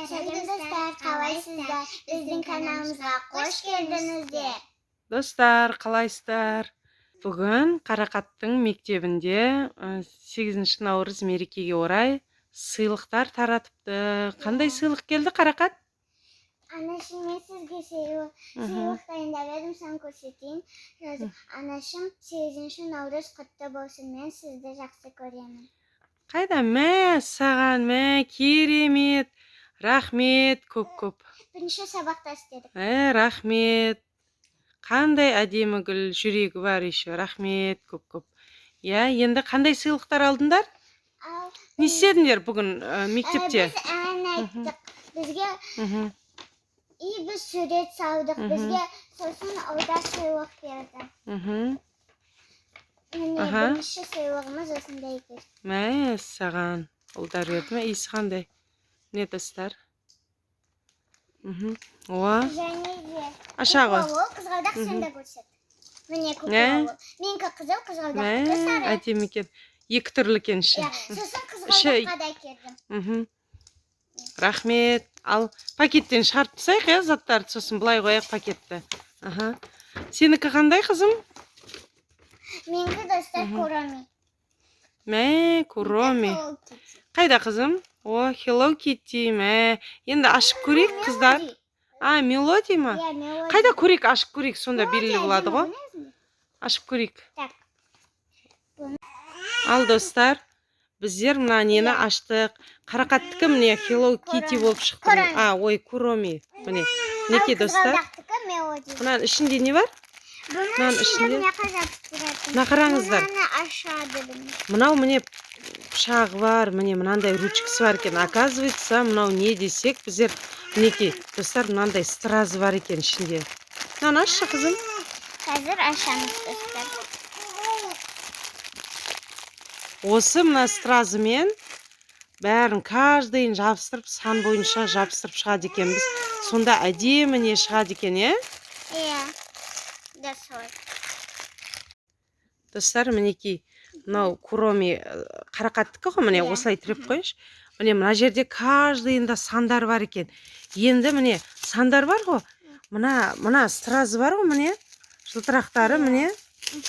Selam dostlar, қалайсыздар? Біздің каналымызға қош келдіңіздер. Достар, қалайсыздар? Бүгін Қарақаттың мектебінде 8 наурыз мерекеге орай сыйлықтар таратыпты. Қандай сыйлық келді, Қарақат? Анашым, мен сізге сыйлық дайындап едім, сан көрсетейін. Анашым, 8 наурыз құтты болсын, мен сізді жақсы көремін. Қайда? Мә, саған, мә, керемет. Рахмет, көп-көп. Бірінші сабақта істедік. Рахмет. Қандай әдемі гүл, жүрегі бар еще. Рахмет, көп-көп. Я, енді қандай сыйлықтар алдыңдар? Не істедіңдер бүгін мектепте? Біз ән айттық. Бізге біз сурет салдық. Бізге сосын олда сыйлық берді. Міне бірінші сыйлығымыз осындай екен. Мә, саған олдар берді ме? Иісі қандай? Не достар? Оа. Және де Ашағы. қызғалдақ сен де көрсет. Міне көкеуі. Менікі қызыл, қызғалдақты сары. Әдемі екен. Екі түрлі екен іші. Сосын қызғалдаққа да келдім. Рахмет. Ал пакеттен шығарып тастайық, заттарды, сосын былай қояйық пакетті. Сенікі қандай, қызым? Менікі достар Куроми. Мә, Куроми. Қайда, қызым? О, Hello Kitty, мә. Енді ашып көрейік, қыздар. Мелодия ма? Қайда көрейік, ашып көрейік, сонда белгілі болады ғой. Ашып көрейік. Ал, достар, біздер мына нені аштық. Қарақаттікі міне Hello Kitty болып шықты. Ой, Куроми. Міне, неке, достар. Қызғалдақтікі Мелодия. Мұнан ішінде не бар? Мұнан ішінде. Мына қараңыздар. Мынау міне пышағы бар, міне мынандай ручкасы бар екен. Оказывается, мынау не десек, біздер мінекей, достар, мынандай стразы бар екен ішінде. Мынаны ашшы, қызым. Қазір ашамыз, достар. Осы мына стразымен бәрін каждыйын жабыстырып, сан бойынша жабыстырып шығады екенбіз. Сонда әдемі не шығады екен, Да, солай. Достар, мінекей, мынау Куроми Қарақаттікі ғой, міне осылай тіреп қойшы. Міне мына жерде каждыйында сандар бар екен. Енді міне сандар бар ғой, мына стразы бар ғой, міне жылтырақтары, міне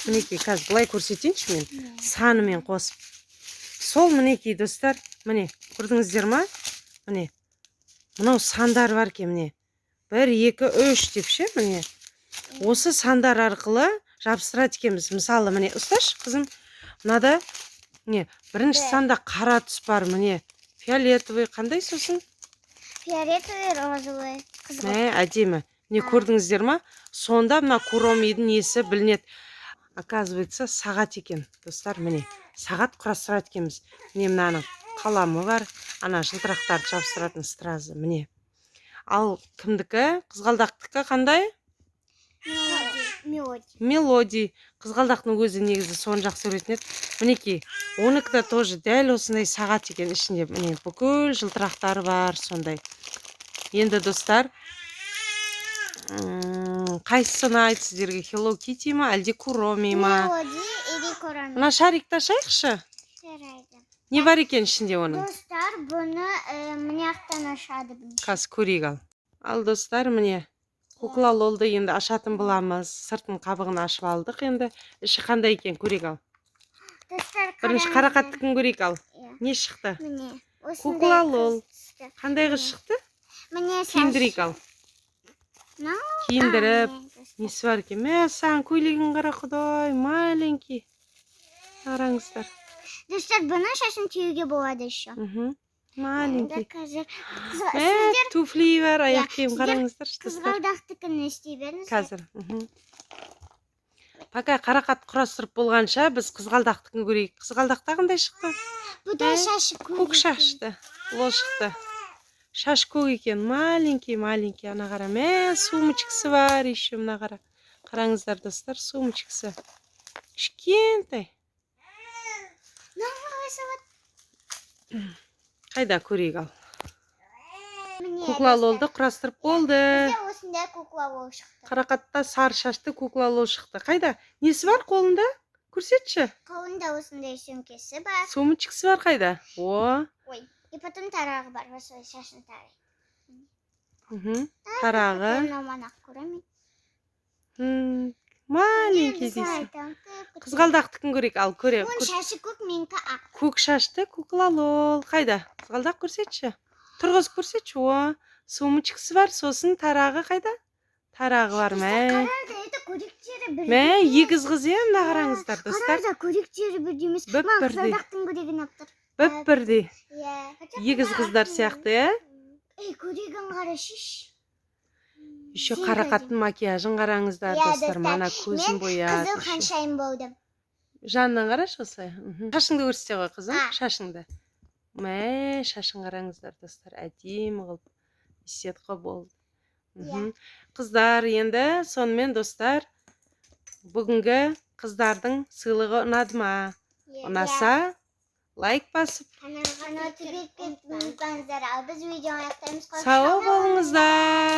мінекей, қазір былай көрсетейінші мен, санымен қосып. Сол мінекей, достар, міне көрдіңіздер ма? Міне мынау сандар бар екен, міне 1, 2, 3 деп ше, міне осы сандар арқылы жабыстырады екенбіз. Мысалы, міне ұсташы, қызым. Мынада не бірінші санда қара түс бар, міне фиолетовый, қандай сосын? Фиолетовый, розовый, қызыл. Әдемі. Не көрдіңіздер ма? Сонда мына Куромидің несі білінеді. Оказывается, сағат екен, достар, міне. Сағат құрастырады екенбіз. Міне мынаның қаламы бар, ана жылтырақтарды жабыстыратын стразы, міне. Ал кімдікі? Қызғалдақтікі қандай? Мелодия. Қызғалдақтың өзі негізі соны жақсы көретін еді. Мінекей, оныкі да тоже дәл осындай сағат екен ішінде. Міне бүкіл жылтырақтары бар сондай. Енді достар, қайсысын айт сіздерге? Hello Kitty ма, әлде Куроми ма? Мелодия или Куроми. Мына шарикті ашайықшы. Не бар екен ішінде оның? Достар, бұны мынаяқтан ашады. Қазір көрейік ал. Ал достар, міне кукла лолды енді ашатын боламыз. Сыртын қабығын ашып алдық енді. Іші қандай екен көрейік ал. Бірінші Қарақаттікін көрейік ал. Не шықты? Кукла лол. Қандай қыз шықты? Киіндірейік ал. Киіндіріп. Несі бар екен? Мә, саған көйлегін қара, құдай, маленький. Қараңыздар. Достар, бұны шашын түйуге болады еще. Маленький. Қазір туфли бар, аяқ киім қараңыздар. қызғалдақтікін істей беріңіз. Қазір. Пока Қарақат құрастырып болғанша біз қызғалдақтікін көрейік. Қызғалдақта қандай шықты? Бұда шашы көк шашты. Лол шықты. Шаш көк екен, маленький. Ана қара. Мә, сумочкасы бар еще мына қара. Қараңыздар, достар, сумочкасы. Кішкентай. Қайда көрейік ал. Кукла лолды құрастырып болды. Осындай кукла лол шықты. Қарақатта сары шашты кукла лол шықты. Қайда? Несі бар қолында? Көрсетші. Қолында осындай сөмкесі бар. Сумочкасы бар қайда? О. Ой, и потом тарағы бар, осылай шашын тарайды. Тарағы. Маман ақ көремін. Маленький дейсің. Қызғалдақтікін көрейік, ал көре. Оның шашы көк, менікі ақ. Көк шашты куклалол. Қайда? Қызғалдақ көрсетші. Тұрғызып көрсетші. О, сумочкасы бар, сосын тарағы қайда? Тарағы бар, мә. Қарарда, это көректері бір. Мә, егіз қыз е, мына қараңыздар, достар. Қарарда, көректері бір демес. Бүп Маған бірдей. қызғалдақтың көрегін аптыр. Бүп бірдей. Иә. Егіз қыздар сияқты, е? Көрегін қара шиш. Еще қарақаттың макияжын қараңыздар, достар. Мана көзін бояп. Қызыл ханшайым болдым. Жанынан қарашы осылай. Шашыңды көрсете ғой, қызым, А. шашыңды. Мә, шашын қараңыздар, достар. Әдемі қылып. Беседка болды. Қыздар, енді сонымен, достар, бүгінгі қыздардың сыйлығы ұнады ма? Ұнаса, лайк басып. Қанатты кетпен ұмытпаңыздар. Ал біз видеоны аяқтаймыз. Сау болыңыздар.